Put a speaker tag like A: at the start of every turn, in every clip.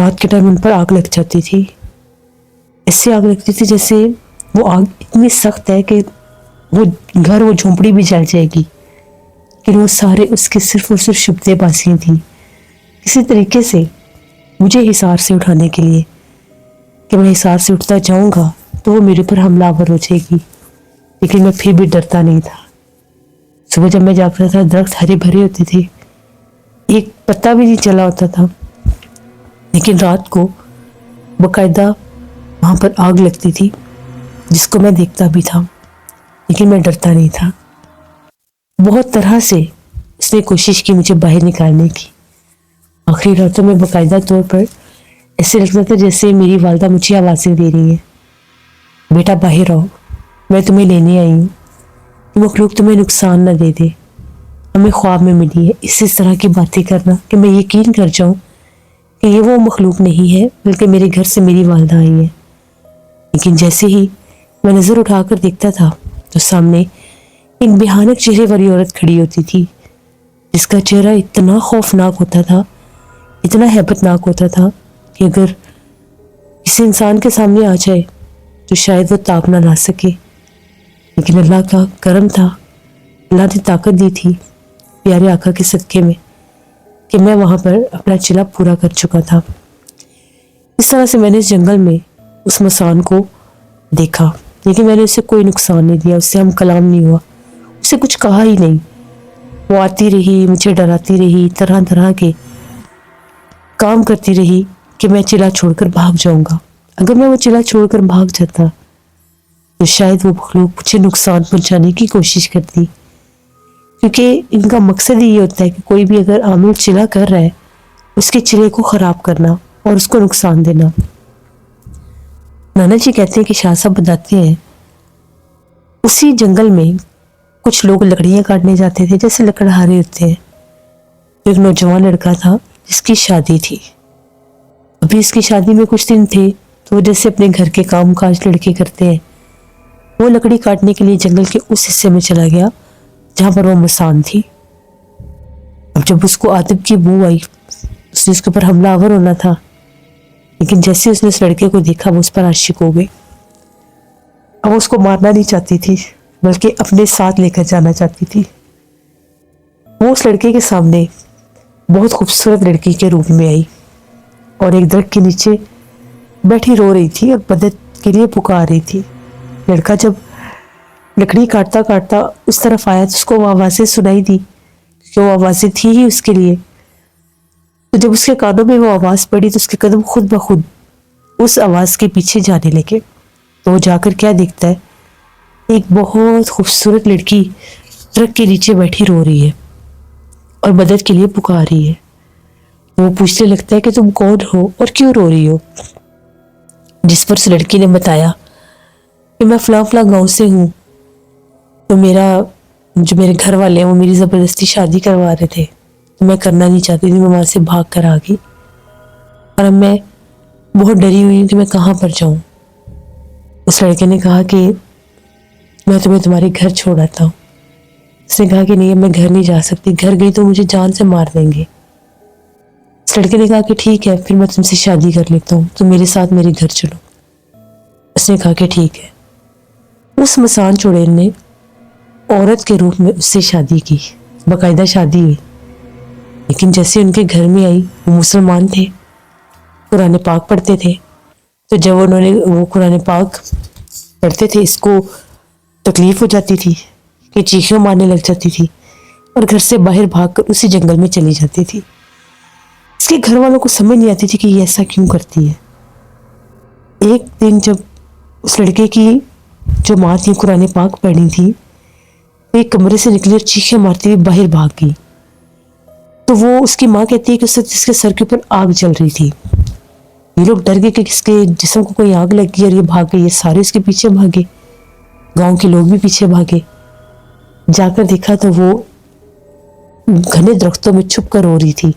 A: رات کے ٹائم ان پر آگ لگ جاتی تھی. ایسی آگ لگتی تھی جیسے وہ آگ اتنی سخت ہے کہ وہ گھر وہ جھونپڑی بھی جل جائے گی. کہ وہ سارے اس کے صرف اور صرف شبدے بازیاں تھیں کسی طریقے سے مجھے حصار سے اٹھانے کے لیے کہ میں حصار سے اٹھتا جاؤں گا تو وہ میرے پر حملہ آور ہو جائے گی. لیکن میں پھر بھی ڈرتا نہیں تھا. صبح جب میں جاگتا تھا درخت ہرے بھرے ہوتے تھے, ایک پتا بھی نہیں چلا ہوتا تھا. لیکن رات کو باقاعدہ وہاں پر آگ لگتی تھی جس کو میں دیکھتا بھی تھا, لیکن میں ڈرتا نہیں تھا. بہت طرح سے اس نے کوشش کی مجھے باہر نکالنے کی. آخری راتوں میں باقاعدہ طور پر ایسے لگتا تھا جیسے میری والدہ مجھے آوازیں دے رہی ہیں, بیٹا باہر آؤ, میں تمہیں لینے آئی ہوں, کہ مخلوق تمہیں نقصان نہ دے دے, ہمیں خواب میں ملی ہے. اس طرح کی باتیں کرنا کہ میں یقین کر جاؤں کہ یہ وہ مخلوق نہیں ہے بلکہ میرے گھر سے میری والدہ آئی ہے. لیکن جیسے ہی میں نظر اٹھا کر دیکھتا تھا تو سامنے ایک بھیانک چہرے والی عورت کھڑی ہوتی تھی, جس کا چہرہ اتنا خوفناک ہوتا تھا, اتنا ہیبت ناک ہوتا تھا کہ اگر کسی انسان کے سامنے آ جائے تو شاید وہ تاب نہ لا سکے. لیکن اللہ کا کرم تھا, اللہ نے طاقت دی تھی پیارے آقا کے صدقے میں کہ میں وہاں پر اپنا چلا پورا کر چکا تھا. اس طرح سے میں نے اس جنگل میں اس مسان کو دیکھا, لیکن میں نے اسے کوئی نقصان نہیں دیا, اس سے ہم کلام نہیں ہوا, اسے کچھ کہا ہی نہیں. وہ آتی رہی, مجھے ڈراتی رہی, طرح طرح کے کام کرتی رہی کہ میں چلا چھوڑ کر بھاگ جاؤں گا. اگر میں وہ چلا چھوڑ کر بھاگ جاتا تو شاید وہ مخلوق مجھے نقصان پہنچانے کی کوشش کرتی, کیونکہ ان کا مقصد یہ ہوتا ہے کہ کوئی بھی اگر عامل چلا کر رہا ہے اس کے چلے کو خراب کرنا اور اس کو نقصان دینا. نانا جی کہتے ہیں کہ شاہ صاحب بتاتے ہیں اسی جنگل میں کچھ لوگ لکڑیاں کاٹنے جاتے تھے جیسے لکڑہارے ہوتے ہیں. ایک نوجوان لڑکا تھا جس کی شادی تھی. ابھی اس کی شادی میں کچھ دن تھے تو وہ جیسے اپنے گھر کے کام کاج لڑکے کرتے ہیں, وہ لکڑی کاٹنے کے لیے جنگل کے اس حصے میں چلا گیا جہاں پر وہ مسان تھی. اب جب اس کو آدم کی بو آئی اس نے اس کے اوپر حملہ آور ہونا تھا, لیکن جیسے اس نے اس لڑکے کو دیکھا وہ اس پر عاشق ہو گئی. اب اس کو مارنا نہیں چاہتی تھی بلکہ اپنے ساتھ لے کر جانا چاہتی تھی. وہ اس لڑکے کے سامنے بہت خوبصورت لڑکی کے روپ میں آئی اور ایک درخت کے نیچے بیٹھی رو رہی تھی اور مدد کے لیے پکار رہی تھی. لڑکا جب لکڑی کاٹتا کاٹتا اس طرف آیا تو اس کو وہ آوازیں سنائی دی, کہ وہ آوازیں تھی ہی اس کے لیے. تو جب اس کے کانوں میں وہ آواز پڑی تو اس کے قدم خود بخود اس آواز کے پیچھے جانے لگے. تو وہ جا کر کیا دیکھتا ہے, ایک بہت خوبصورت لڑکی درخت کے نیچے بیٹھی رو رہی ہے اور مدد کے لیے پکار رہی ہے. وہ پوچھنے لگتا ہے کہ تم کون ہو اور کیوں رو رہی ہو, جس پر اس لڑکی نے بتایا کہ میں فلاں فلاں گاؤں سے ہوں, تو جو میرے گھر والے ہیں وہ میری زبردستی شادی کروا رہے تھے, تو میں کرنا نہیں چاہتی تھی, میں وہاں سے بھاگ کر آ گئی اور اب میں بہت ڈری ہوئی ہوں کہ میں کہاں پر جاؤں. اس لڑکے نے کہا کہ میں تمہیں تمہارے گھر چھوڑ آتا ہوں. اس نے کہا کہ نہیں میں گھر نہیں جا سکتی, گھر گئی تو مجھے جان سے مار دیں گے. اس لڑکے نے کہا کہ ٹھیک ہے پھر میں تم سے شادی کر لیتا ہوں, تم میرے ساتھ میرے گھر چلو. اس نے کہا کہ ٹھیک ہے. اس مسان چڑیل نے عورت کے روپ میں اس سے شادی کی, باقاعدہ شادی ہوئی. لیکن جیسے ان کے گھر میں آئی, وہ مسلمان تھے, قرآن پاک پڑھتے تھے, تو جب انہوں نے وہ قرآن پاک پڑھتے تھے اس کو تکلیف ہو جاتی تھی کہ چیخیں مارنے لگ جاتی تھی اور گھر سے باہر بھاگ کر اسی جنگل میں چلی جاتی تھی. اس کے گھر والوں کو سمجھ نہیں آتی تھی کہ یہ ایسا کیوں کرتی ہے. ایک دن جب اس لڑکے کی جو ماں تھی قرآن پاک پڑھنی تھی, وہ ایک کمرے سے نکلی اور چیخیں مارتی ہوئی باہر بھاگ گئی. تو وہ اس کی ماں کہتی ہے کہ اس کے سر کے اوپر آگ جل رہی تھی. یہ لوگ ڈر گئے کہ اس کے جسم کو کوئی آگ لگ گئی اور یہ بھاگ گئی. یہ سارے اس کے پیچھے بھاگے, گاؤں کے لوگ بھی پیچھے بھاگے. جا کر دیکھا تو وہ گھنے درختوں میں چھپ کر رو رہی تھی.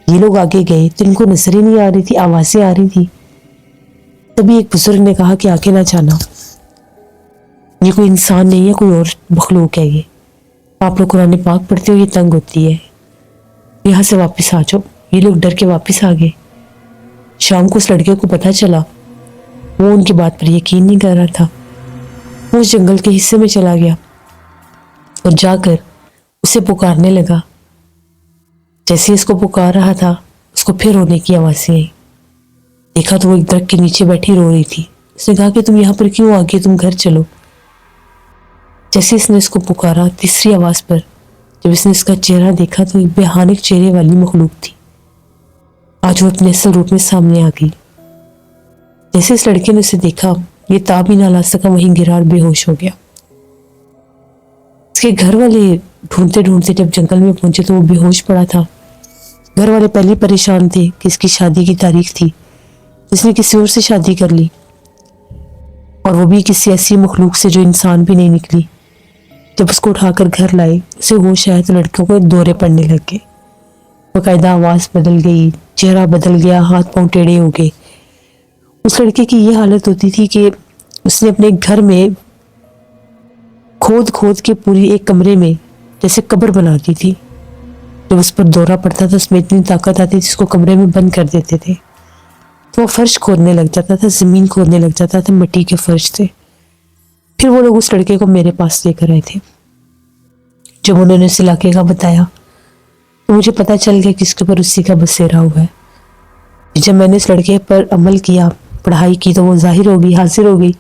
A: یہ لوگ آگے گئے تو ان کو نظر ہی نہیں آ رہی تھی, آوازیں آ رہی تھی. تبھی ایک بزرگ نے کہا کہ آگے نہ جانا, یہ کوئی انسان نہیں ہے, کوئی اور مخلوق ہے. یہ آپ لوگ قرآن پاک پڑھتے ہو, یہ تنگ ہوتی ہے, یہاں سے واپس آ جاؤ. یہ لوگ ڈر کے واپس آ گئے. شام کو اس لڑکے کو پتہ چلا، وہ ان کی بات پر یقین نہیں کر رہا تھا۔ وہ اس جنگل کے حصے میں چلا گیا اور جا کر اسے پکارنے لگا۔ جیسے اس کو پکار رہا تھا، اس کو پھر رونے کی آوازیں آئی۔ دیکھا تو وہ ایک درخت کے نیچے بیٹھی رو رہی تھی۔ اس نے کہا کہ تم یہاں پر کیوں آ گئے، تم گھر چلو۔ جیسے اس نے اس کو پکارا تیسری آواز پر، جب اس نے اس کا چہرہ دیکھا تو ایک بھیانک چہرے والی مخلوق تھی۔ آج وہ اپنے اصل روپ میں سامنے آ گئی۔ جیسے اس لڑکے نے اسے دیکھا، یہ تاب ہی نہ لا سکا، وہیں گرا اور بے ہوش ہو گیا۔ اس کے گھر والے ڈھونڈتے ڈھونڈتے جب جنگل میں پہنچے تو وہ بے ہوش پڑا تھا۔ گھر والے پہلے پریشان تھے کہ اس کی شادی کی تاریخ تھی، جس نے کسی اور سے شادی کر لی، اور وہ بھی کسی ایسی مخلوق سے جو انسان بھی نہیں نکلی۔ جب اس کو اٹھا کر گھر لائے، اسے ہوش آیا تو لڑکیوں کو دورے پڑنے لگ گئے۔ باقاعدہ آواز بدل گئی، چہرہ بدل گیا، ہاتھ پاؤں ٹیڑھے ہو گئے۔ اس لڑکے کی یہ حالت ہوتی تھی کہ اس نے اپنے گھر میں کھود کھود کے پوری ایک کمرے میں جیسے قبر بنا دی تھی۔ جب اس پر دورہ پڑتا تھا، اس میں اتنی طاقت آتی جس کو کمرے میں بند کر دیتے تھے، تو وہ فرش کھودنے لگ جاتا تھا، زمین کھودنے لگ جاتا تھا، مٹی کے فرش تھے۔ پھر وہ لوگ اس لڑکے کو میرے پاس لے کر آئے تھے۔ جب انہوں نے اس علاقے کا بتایا تو مجھے پتا چل گیا کہ اس کے اوپر اسی کا بسیرا ہوا ہے۔ جب میں نے اس لڑکے پر عمل کیا، پڑھائی کی، تو وہ ظاہر ہو گئی، حاضر ہو گئی۔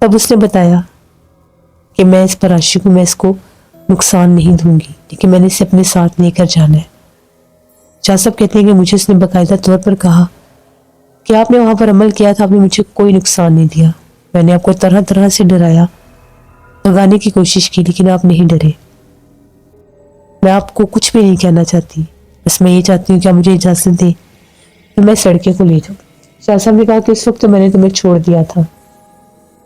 A: تب اس نے بتایا کہ میں اس پر عاشق ہوں، میں اس کو نقصان نہیں دوں گی، لیکن میں نے اسے اپنے ساتھ لے کر جانا ہے۔ شاہ صاحب کہتے ہیں کہ مجھے اس نے باقاعدہ طور پر کہا کہ آپ نے وہاں پر عمل کیا تھا، آپ نے مجھے کوئی نقصان نہیں دیا، میں نے آپ کو طرح طرح سے ڈرایا، بھگانے کی کوشش کی، لیکن آپ نہیں ڈرے۔ میں آپ کو کچھ بھی نہیں کہنا چاہتی، بس میں یہ چاہتی ہوں کہ آپ مجھے اجازت دیں کہ میں اس لڑکے کو لے جاؤں۔ شاہ صاحب نے کہا کہ اس وقت تو میں نے تمہیں چھوڑ دیا تھا،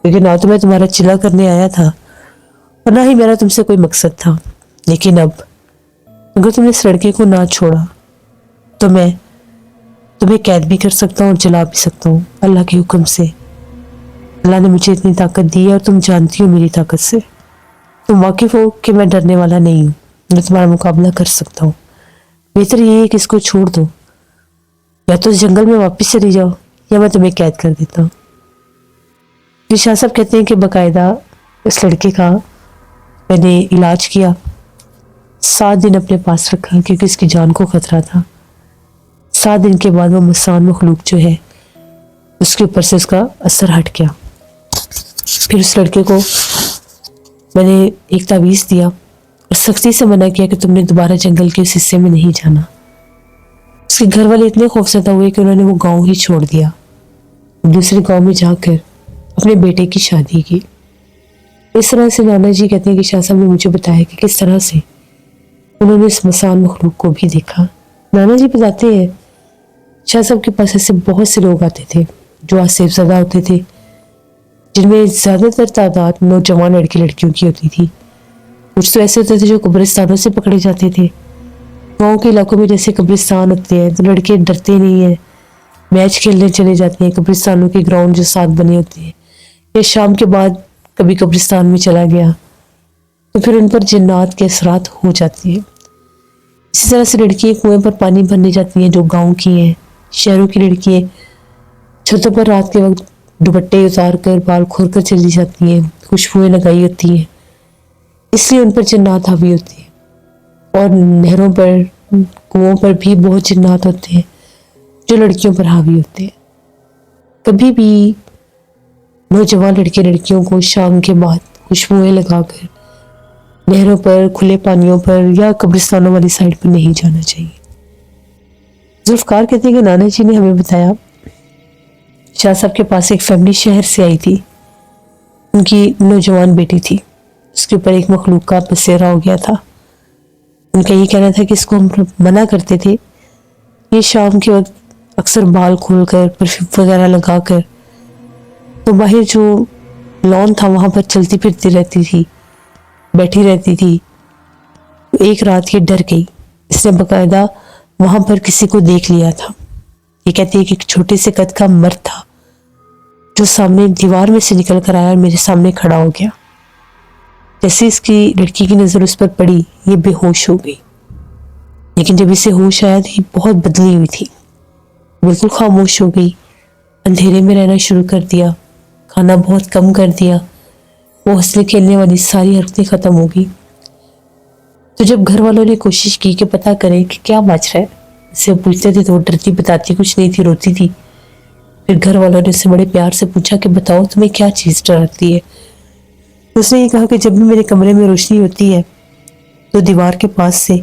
A: لیکن نہ تو میں تمہارا چلا کرنے آیا تھا اور نہ ہی میرا تم سے کوئی مقصد تھا، لیکن اب اگر تم نے اس لڑکے کو نہ چھوڑا تو میں تمہیں قید بھی کر سکتا ہوں اور جلا بھی سکتا ہوں، اللہ کے حکم سے۔ اللہ نے مجھے اتنی طاقت دی ہے اور تم جانتی ہو میری طاقت سے، تم واقف ہو کہ میں ڈرنے والا نہیں ہوں، میں تمہارا مقابلہ کر سکتا ہوں۔ بہتر یہ ہے کہ اس کو چھوڑ دو، یا تو اس جنگل میں واپس چلی جاؤ یا میں تمہیں قید کر دیتا ہوں۔ پھر شاہ صاحب کہتے ہیں کہ باقاعدہ اس لڑکے کا میں نے علاج کیا، 7 دن اپنے پاس رکھا کیونکہ اس کی جان کو خطرہ تھا۔ 7 دن کے بعد وہ مسان مخلوق جو ہے اس کے اوپر سے اس کا اثر ہٹ گیا۔ پھر اس لڑکے کو میں نے ایک تعویذ دیا اور سختی سے منع کیا کہ تم نے دوبارہ جنگل کے اس حصے میں نہیں جانا۔ اس کے گھر والے اتنے خوفزدہ ہوئے کہ انہوں نے وہ گاؤں ہی چھوڑ دیا، دوسرے گاؤں میں جا کر اپنے بیٹے کی شادی کی۔ اس طرح سے نانا جی کہتے ہیں کہ شاہ صاحب نے مجھے بتایا کہ کس طرح سے انہوں نے اس مسان مخلوق کو بھی دیکھا۔ نانا جی بتاتے ہیں شاہ صاحب کے پاس ایسے بہت سے لوگ آتے تھے جو آصف زدہ ہوتے تھے، جن میں زیادہ تر تعداد نوجوان لڑکے لڑکیوں کی ہوتی تھی۔ کچھ تو ایسے ہوتے تھے جو قبرستانوں سے پکڑے جاتے تھے۔ گاؤں کے علاقوں میں جیسے قبرستان ہوتے ہیں تو لڑکے ڈرتے نہیں ہیں، میچ کھیلنے چلے جاتے ہیں قبرستانوں کے گراؤنڈ جو ساتھ بنے ہوتے ہیں، یا شام کے بعد کبھی قبرستان میں چلا گیا تو پھر ان پر جنات کے اثرات ہو جاتے ہیں۔ اسی طرح سے لڑکیاں کنویں پر پانی بھرنے جاتی ہیں جو گاؤں کی ہیں، شہروں کی لڑکیاں چھتوں پر رات کے وقت دوپٹے اتار کر بال کھول کر چلی جاتی ہیں، خوشبوئیں لگائی ہوتی ہیں، اس لیے ان پر جنات حاوی ہوتے ہیں۔ اور نہروں پر، کنووں پر بھی بہت جنات ہوتے ہیں جو لڑکیوں پر حاوی ہوتے ہیں۔ کبھی بھی نوجوان لڑکے لڑکیوں کو شام کے بعد خوشبوئیں لگا کر نہروں پر، کھلے پانیوں پر یا قبرستانوں والی سائڈ پر نہیں جانا چاہیے۔ ذوالفقار کہتے ہیں کہ نانا جی نے ہمیں بتایا شاہ صاحب کے پاس ایک فیملی شہر سے آئی تھی، ان کی نوجوان بیٹی تھی، اس کے اوپر ایک مخلوق کا بسیرا ہو گیا تھا۔ ان کا یہ کہنا تھا کہ اس کو ہم منع کرتے تھے، یہ شام کے وقت اکثر بال کھول کر، پرفیوم وغیرہ لگا کر تو باہر جو لان تھا وہاں پر چلتی پھرتی رہتی تھی، بیٹھی رہتی تھی۔ ایک رات یہ ڈر گئی، اس نے باقاعدہ وہاں پر کسی کو دیکھ لیا تھا۔ یہ کہتی ہے کہ ایک چھوٹے سے قد کا مرد تھا جو سامنے دیوار میں سے نکل کر آیا اور میرے سامنے کھڑا ہو گیا۔ جیسے اس کی لڑکی کی نظر اس پر پڑی، یہ بے ہوش ہو گئی، لیکن جب اسے ہوش آیا تو یہ بہت بدلی ہوئی تھی۔ بالکل خاموش ہو گئی، اندھیرے میں رہنا شروع کر دیا، کھانا بہت کم کر دیا، وہ ہنسنے کھیلنے والی ساری حرکتیں ختم ہو گئی۔ تو جب گھر والوں نے کوشش کی کہ پتہ کریں کہ کیا بچ رہا ہے، اسے پوچھتے تھے تو وہ ڈرتی بتاتی کچھ نہیں تھی، روتی تھی۔ پھر گھر والوں نے اسے بڑے پیار سے پوچھا کہ بتاؤ تمہیں کیا چیز ڈراتی ہے؟ اس نے یہ کہا کہ جب بھی میرے کمرے میں روشنی ہوتی ہے تو دیوار کے پاس سے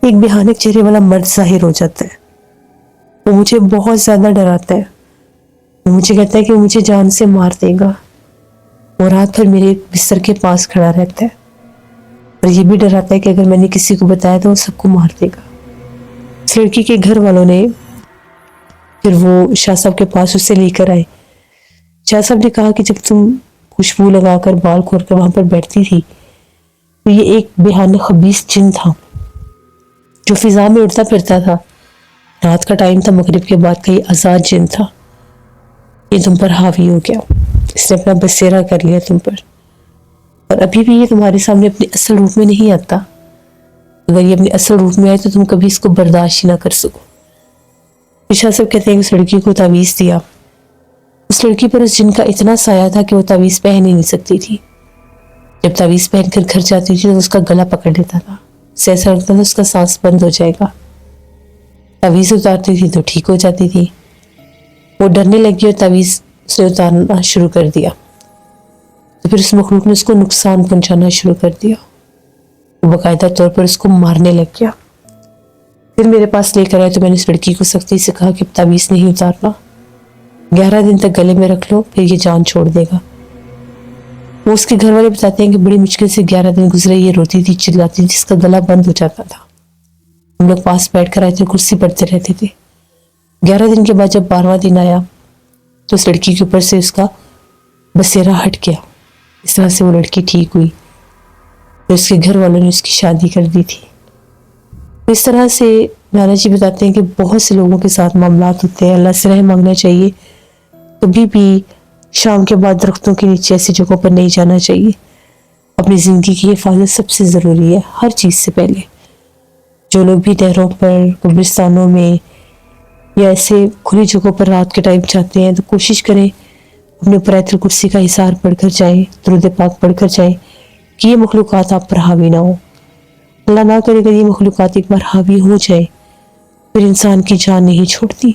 A: ایک بھیانک چہرے والا مرد ظاہر ہو جاتا ہے، وہ مجھے بہت زیادہ ڈراتا ہے، وہ مجھے کہتا ہے کہ وہ مجھے جان سے مار دے گا، وہ رات بھر میرے بستر کے پاس کھڑا رہتا ہے اور یہ بھی ڈراتا ہے کہ اگر میں نے کسی کو بتایا تو وہ سب کو مار دے گا۔ اس لڑکی کے گھر والوں نے پھر وہ شاہ صاحب کے پاس اسے لے کر آئے۔ شاہ صاحب نے کہا کہ جب تم خوشبو لگا کر بال کھول کر وہاں پر بیٹھتی تھی تو یہ ایک بھیانک خبیث جن تھا جو فضا میں اڑتا پھرتا تھا، رات کا ٹائم تھا، مغرب کے بعد کا یہ آزاد جن تھا، یہ تم پر حاوی ہو گیا، اس نے اپنا بسیرا کر لیا تم پر، اور ابھی بھی یہ تمہارے سامنے اپنے اصل روپ میں نہیں آتا، اگر یہ اپنے اصل روپ میں آئے تو تم کبھی اس کو برداشت ہی نہ کر سکو۔ شاہ صاحب کہتے ہیں کہ اس لڑکی کو تعویذ دیا، اس لڑکی پر اس جن کا اتنا سایہ تھا کہ وہ تعویذ پہن ہی نہیں سکتی تھی، جب تعویذ پہن کر گھر جاتی تھی تو اس کا گلا پکڑ لیتا تھا، اسے ایسا لگتا تھا اس کا سانس بند ہو جائے گا، تعویذ اتارتی تھی تو ٹھیک ہو جاتی تھی، وہ ڈرنے لگی اور تعویذ اسے اتارنا شروع کر دیا، تو پھر اس مخلوق نے اس کو نقصان پہنچانا شروع کر دیا، وہ باقاعدہ طور پر اس کو مارنے لگ گیا۔ پھر میرے پاس لے کر آئے تو میں نے اس لڑکی کو سختی سے کہا کہ تعویذ نہیں اتارنا، 11 دن تک گلے میں رکھ لو پھر یہ جان چھوڑ دے گا۔ وہ اس کے گھر والے بتاتے ہیں کہ بڑی مشکل سے 11 دن گزرے، یہ روتی تھی، چلاتی تھی، اس کا گلا بند ہو جاتا تھا، ہم لوگ پاس بیٹھ کر آئے تھے، کرسی پڑھتے رہتے تھے۔ 11 دن کے بعد جب 12واں دن آیا تو اس لڑکی کے اوپر سے اس کا بسیرا ہٹ گیا، اس طرح سے وہ لڑکی ٹھیک ہوئی، پھر اس کے گھر والوں نے اس کی شادی کر دی تھی۔ اس طرح سے نانا جی بتاتے ہیں کہ بہت سے لوگوں کے ساتھ معاملات ہوتے ہیں، اللہ سے رحم مانگنا چاہیے، کبھی بھی شام کے بعد درختوں کے نیچے ایسی جگہوں پر نہیں جانا چاہیے، اپنی زندگی کی حفاظت سب سے ضروری ہے، ہر چیز سے پہلے۔ جو لوگ بھی نہروں پر، قبرستانوں میں یا ایسے کھلی جگہوں پر رات کے ٹائم جاتے ہیں تو کوشش کریں اپنے اوپر آیت الکرسی کا حصار پڑھ کر جائیں، درود پاک پڑھ کر جائیں کہ یہ مخلوقات آپ پر حاوی نہ ہو۔ اللہ نہ کرے اگر یہ مخلوقات ایک بار حاوی ہو جائے پھر انسان کی جان نہیں چھوڑتی۔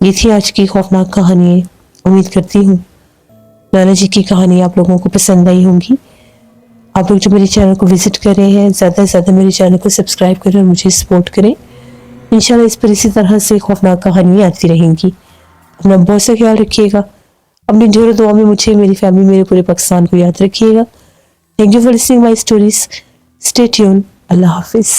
A: یہ تھی آج کی خوفناک کہانی، امید کرتی ہوں نانا جی کی کہانی آپ لوگوں کو پسند آئی ہوں گی۔ آپ لوگ جو میرے چینل کو وزٹ کر رہے ہیں زیادہ سے زیادہ میرے چینل کو سبسکرائب کریں اور مجھے سپورٹ کریں، انشاءاللہ اس پر اسی طرح سے خوفناک کہانیاں آتی رہیں گی۔ اپنا بہت سا خیال رکھیے گا، اپنی ڈھیر دعا میں مجھے، میری فیملی، میرے پورے پاکستان کو یاد رکھیے گا۔ Thank you for listening my stories, stay tune, اللہ حافظ۔